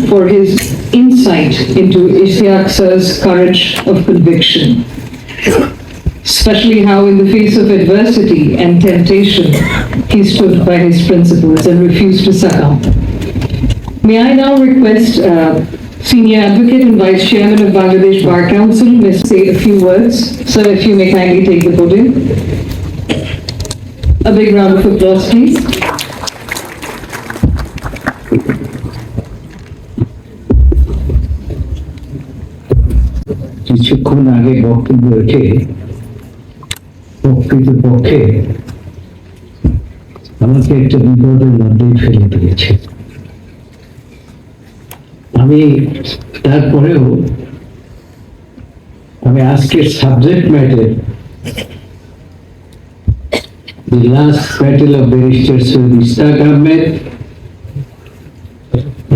for his insight into Ishtiaq sir's courage of conviction, especially how in the face of adversity and temptation, he stood by his principles and refused to succumb. May I now request Senior Advocate and Vice Chairman of Bangladesh Bar Council, Ms. say a few words. Sir, if you may kindly take the podium. A big round of applause, please. কিছুক্ষণ আগে বক্তব্য রেখে প্রকৃতপক্ষে আমাকে একটা বিপদের মধ্যে ফেলে দিয়েছে। আমি তারপরেও আমি আজকের subject matter the last battle of Barrister Syed Ishtiaq Ahmed,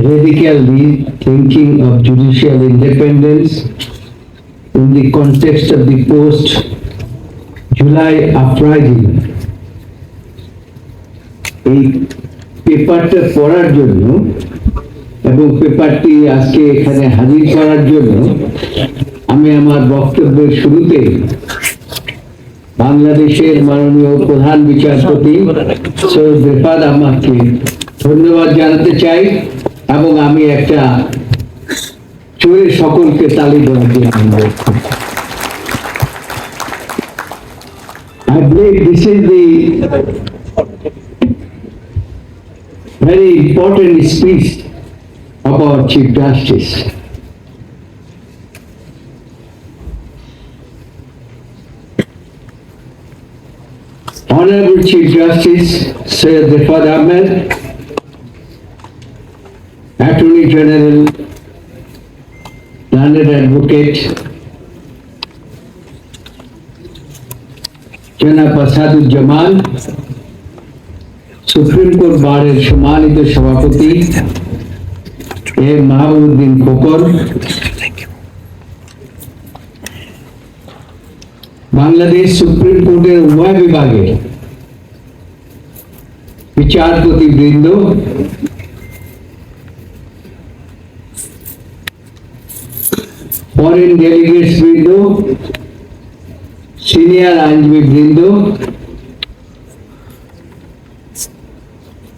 radical rethinking of judicial independence in the context of the post-July uprising. এই পেপারটা পড়ার জন্য এবং পেপারটি আজকে এখানে হাজির করার জন্য আমি আমার বক্তব্যের শুরুতে বাংলাদেশের মাননীয় প্রধান বিচারপতি সৈয়দ রেফাত আহমদকে ধন্যবাদ জানাতে চাই এবং আমি একটা চোরে সকলকে তালি দেওয়াতে আনন্দ। I believe this is the very important speech of our Chief Justice. Honorable Chief Justice Syed Rifat Ahmed, Attorney General, Learned Advocate, Janab Asaduzzaman, Supreme Court Bar-এর সম্মানিত সভাপতি Abedin Khobor, বাংলাদেশ সুপ্রিম কোর্টের উভয় বিভাগের বিচারপতি বৃন্দ, ফরেন ডেলিগেটস বৃন্দ, senior আইনজীবী বৃন্দ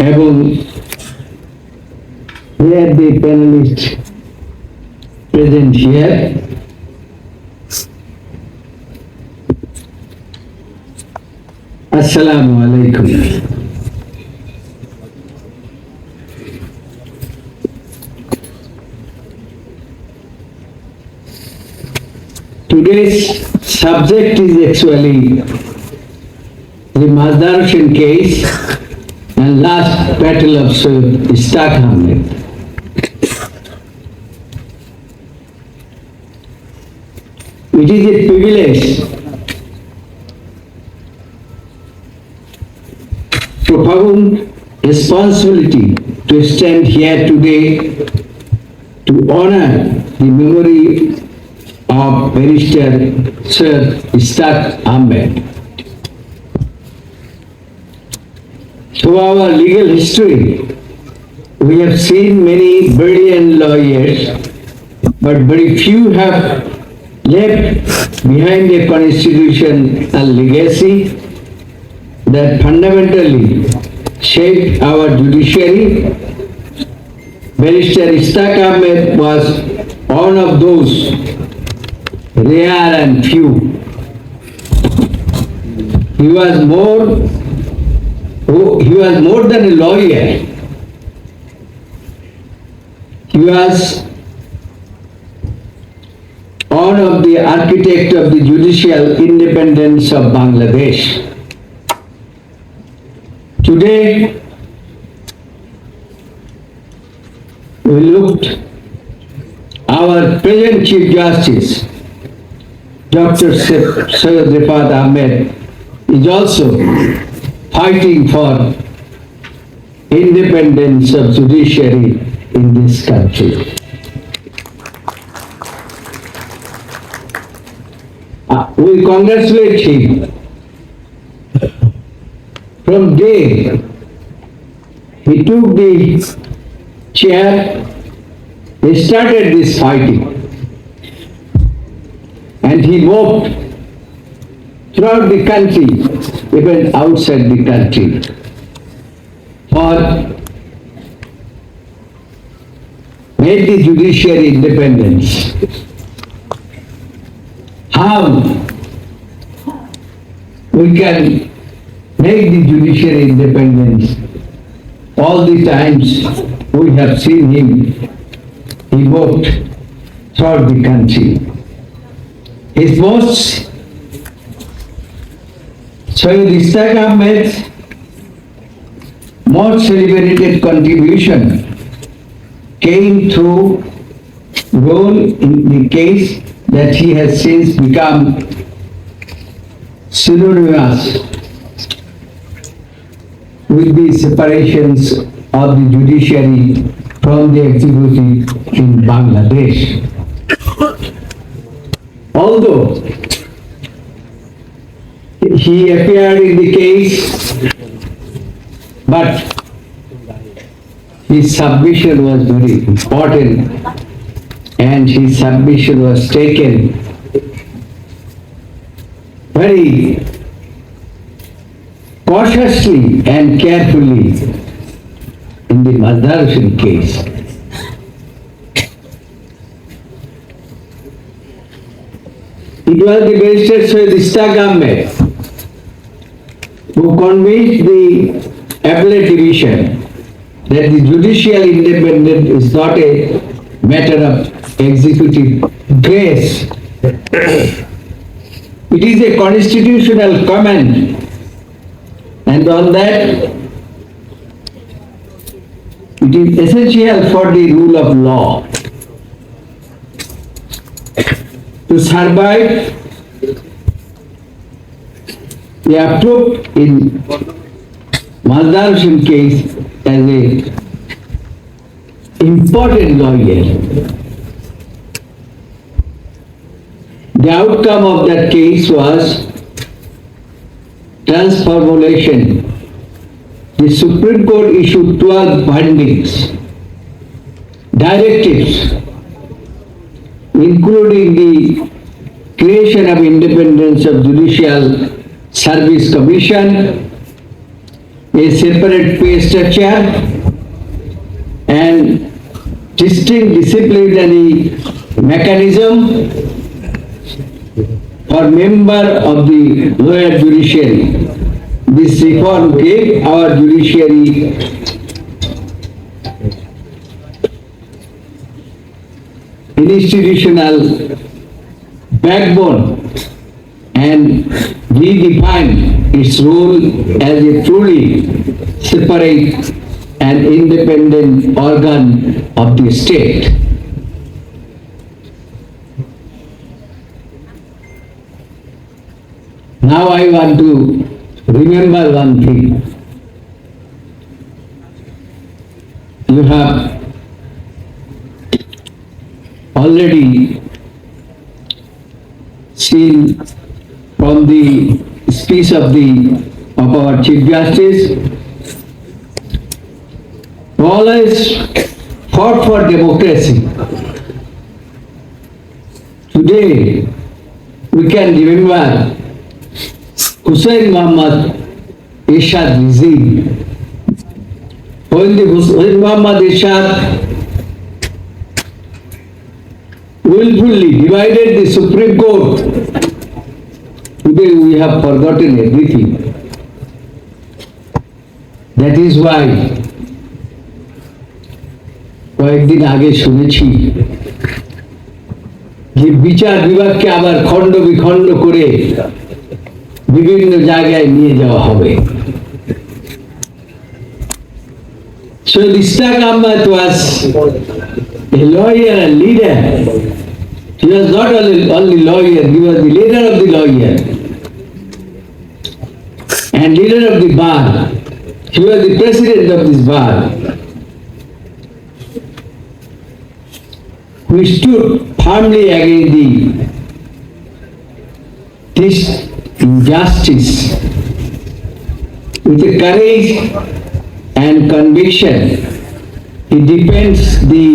এবং here the panelists present here. Assalamu alaikum. Today's subject is actually the Mazdar Hussain case and last battle of Syed Ishtiaq Ahmed. It is a privilege profound responsibility to stand here today to honor the memory of Barrister Syed Ishtiaq Ahmed. Through our legal history, we have seen many brilliant lawyers, but very few have left behind a constitution and legacy that fundamentally shaped our judiciary. Barrister Ishtiaq Ahmed was one of those rare and few. He was more than a lawyer. He was one of the architects of the judicial independence of Bangladesh. Today, we looked our present Chief Justice, Dr. Syed Rifat Ahmed, is also fighting for independence of judiciary in this country. We congratulate him. From day, he took the chair he started this fighting. And he moved throughout the country, even outside the country, for make the judiciary independence. How we can make the judiciary independence? All the times we have seen him, he moved throughout the country. His most Ishtiaq Ahmed's most celebrated contribution came through role in the case that he has since become synonymous with the separations of the judiciary from the executive in Bangladesh. Although he appeared in the case, but his submission was very important, and his submission was taken very cautiously and carefully in the Mazhar case. It was the barrister Sir Ishtiaq Ahmed who convinced the appellate division that the judicial independence is not a matter of executive grace. It is a constitutional command, and on that it is essential for the rule of law to survive. They are put in Mazhar case as a important lawyer. The outcome of that case was transformation. The Supreme Court issued 12 findings, directives, including the creation of independence of Judicial Service Commission, a separate pay structure, and distinct disciplinary mechanism for member of the lower judiciary. This reform gave our judiciary institutional backbone and redefined its role as a truly separate and independent organ of the state. Now I want to remember one thing. You have already seen from the speech of our Chief Justice, who always fought for democracy. Today we can remember Hussain Muhammad Ershad regime. When the Hussain Muhammad Ershad willfully divided the Supreme Court, today we have forgotten everything. That is why কয়েকদিন আগে শুনেছি যে বিচার বিভাগকে আবার খণ্ড বিখণ্ড করে বিভিন্ন জায়গায় নিয়ে যাওয়া হবে। So Ishtiaq Ahmed was a lawyer and leader. He was not only lawyer, he was the leader of the lawyer and leader of the bar. He was the president of this bar. We stood firmly against this injustice with a courage and conviction. He defends the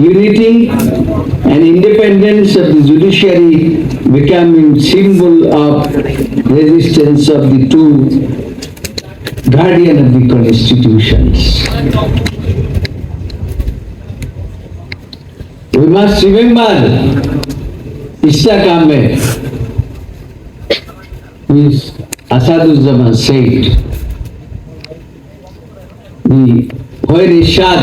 unity and independence of the judiciary becoming symbol of resistance of the two guardian of the constitutions. We must remember Ishtiaq Ahmed, which Asaduzzaman said, when Ishtiaq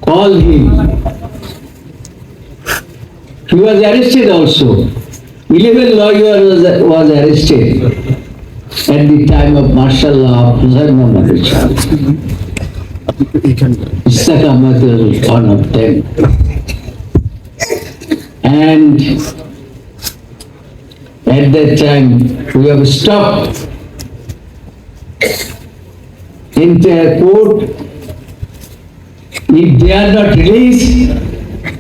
called him, he was arrested also. 11 lawyers was arrested at the time of martial law of Zainul. Ishtiaq Ahmed was one of them. And at that time, we have stopped entire court. If they are not released,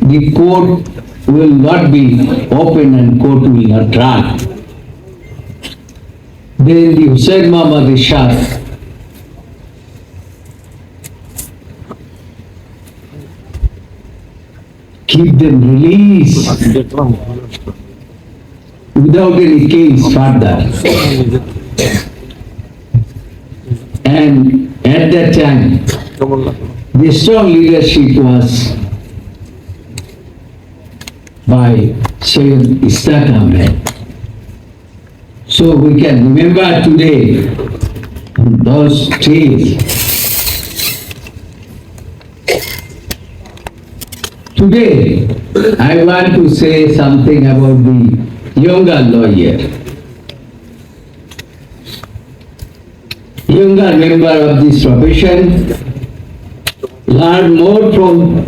the court will not be open and court will not run. Then the Hussain Muhammad Ishaq keep them released without any case further. And at that time, the strong leadership was by Sayyid Ishtiaq Ahmed. So we can remember today those days. Today, I want to say something about the younger lawyer, younger member of this profession, learn more from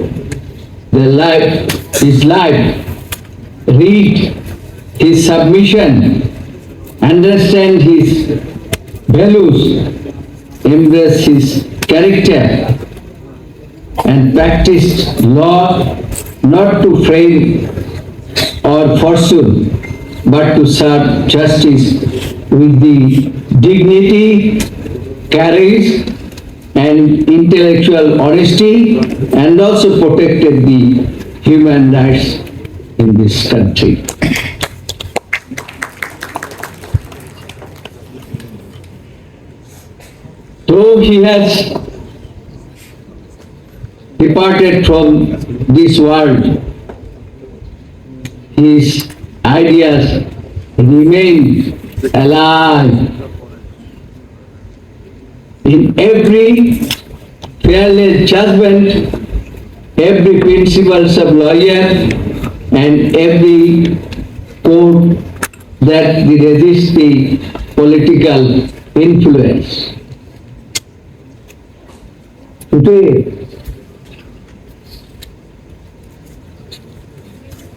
his life, read his submission, understand his values, embrace his character, and practice law not to frame or fortune, but to serve justice with the dignity, courage, and intellectual honesty, and also protected the human rights in this country. Though he has departed from this world, his ideas remain alive. In every fearless judgment, every principles of lawyer, and every code that resists the political influence. Today,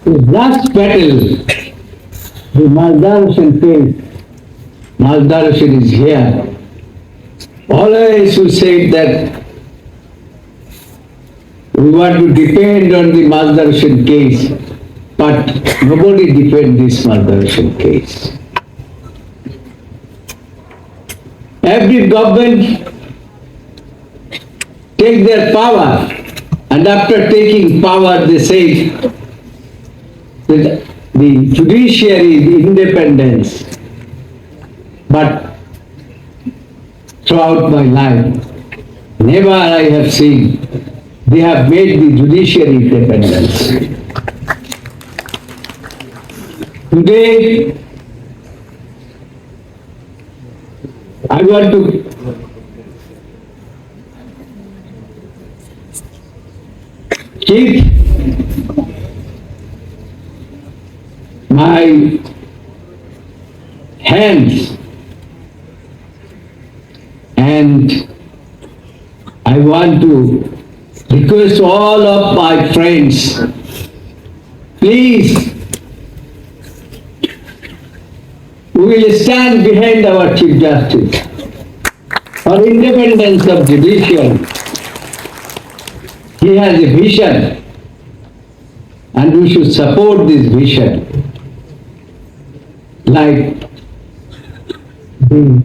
the last battle, the Maldarushan case, Maldarushan is here. Always we say that we want to depend on the Maldarushan case, but nobody defends this Maldarushan case. Every government take their power, and after taking power they say that the judiciary, the independence, but throughout my life, never I have seen they have made the judiciary independence. Today, I want to keep my hands and I want to request all of my friends, please, we will stand behind our Chief Justice for independence of judicial. He has a vision and we should support this vision. Like the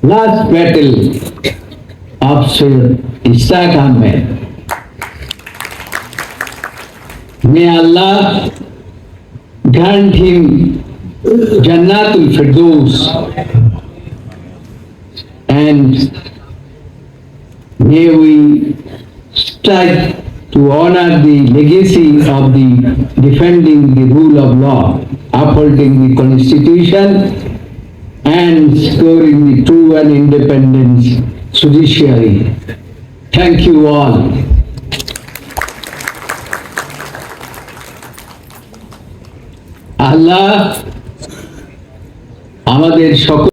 last battle of Sir Ishtiaq Ahmed. May Allah grant him Jannatul Firdaus, and may we strive to honor the legacy of the defending the rule of law, upholding the constitution, and securing the true and independent judiciary. Thank you all. আল্লাহ আমাদের সকল